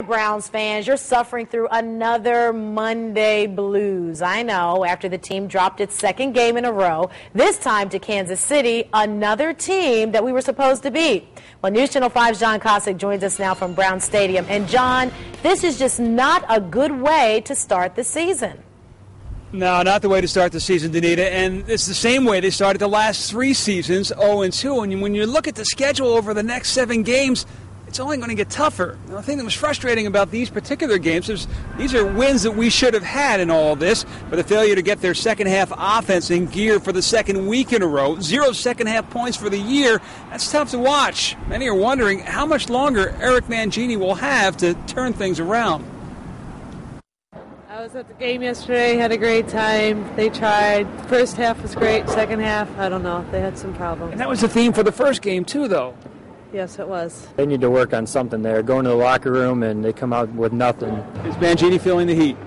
Browns fans, you're suffering through another Monday blues. I know, after the team dropped its second game in a row, this time to Kansas City, another team that we were supposed to beat. Well, News Channel 5's John Kosick joins us now from Brown Stadium. And John, this is just not a good way to start the season. No, not the way to start the season, Danita, and it's the same way they started the last 3 seasons, 0-2. And when you look at the schedule over the next 7 games, it's only going to get tougher. Now, the thing that was frustrating about these particular games is these are wins that we should have had in all of this, but the failure to get their second-half offense in gear for the second week in a row, 0 second-half points for the year, that's tough to watch. Many are wondering how much longer Eric Mangini will have to turn things around. I was at the game yesterday, had a great time. They tried. First half was great, second half, I don't know. They had some problems. And that was the theme for the first game, too, though. Yes, it was. They need to work on something there. Go into the locker room and they come out with nothing. Is Mangini feeling the heat?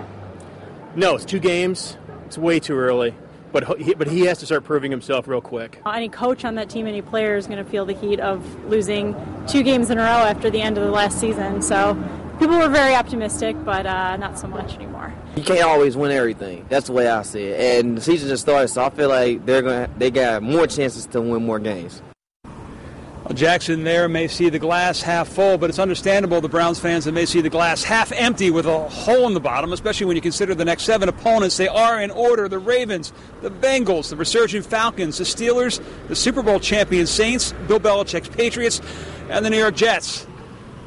No, it's 2 games. It's way too early. But he has to start proving himself real quick. Any coach on that team, any player is going to feel the heat of losing 2 games in a row after the end of the last season. So people were very optimistic, but not so much anymore. You can't always win everything. That's the way I see it. And the season just started, so I feel like they got more chances to win more games. Well, Jackson there may see the glass half full, but it's understandable the Browns fans that may see the glass half empty with a hole in the bottom, especially when you consider the next 7 opponents. They are in order: the Ravens, the Bengals, the resurgent Falcons, the Steelers, the Super Bowl champion Saints, Bill Belichick's Patriots, and the New York Jets.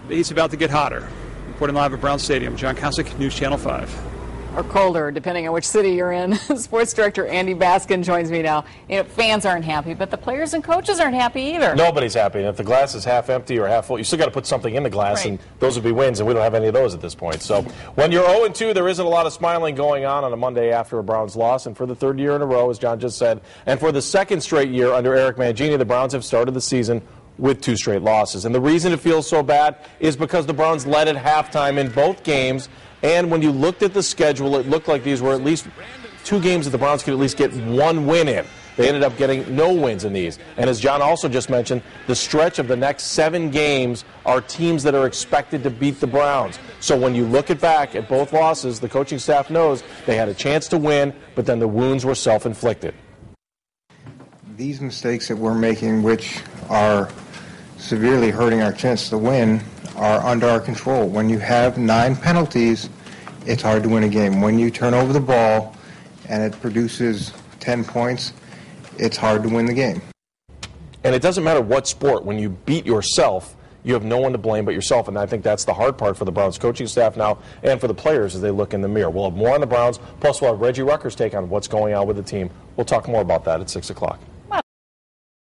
The heat's about to get hotter. Reporting live at Brown Stadium, John Kosick, News Channel 5. Or colder, depending on which city you're in. Sports director Andy Baskin joins me now. You know, fans aren't happy, but the players and coaches aren't happy either. Nobody's happy. And if the glass is half empty or half full, you still got to put something in the glass, right, and those would be wins, and we don't have any of those at this point. So when you're 0-2, there isn't a lot of smiling going on a Monday after a Browns loss. And for the 3rd year in a row, as John just said, and for the 2nd straight year under Eric Mangini, the Browns have started the season with 2 straight losses. And the reason it feels so bad is because the Browns led at halftime in both games. And when you looked at the schedule, it looked like these were at least 2 games that the Browns could at least get 1 win in. They ended up getting no wins in these. And as John also just mentioned, the stretch of the next 7 games are teams that are expected to beat the Browns. So when you look back at both losses, the coaching staff knows they had a chance to win, but then the wounds were self-inflicted. These mistakes that we're making, which are severely hurting our chance to win, are under our control. When you have 9 penalties, it's hard to win a game. When you turn over the ball and it produces 10 points, it's hard to win the game. And it doesn't matter what sport. When you beat yourself, you have no one to blame but yourself, and I think that's the hard part for the Browns coaching staff now and for the players as they look in the mirror. We'll have more on the Browns, plus we'll have Reggie Rucker's take on what's going on with the team. We'll talk more about that at 6 o'clock.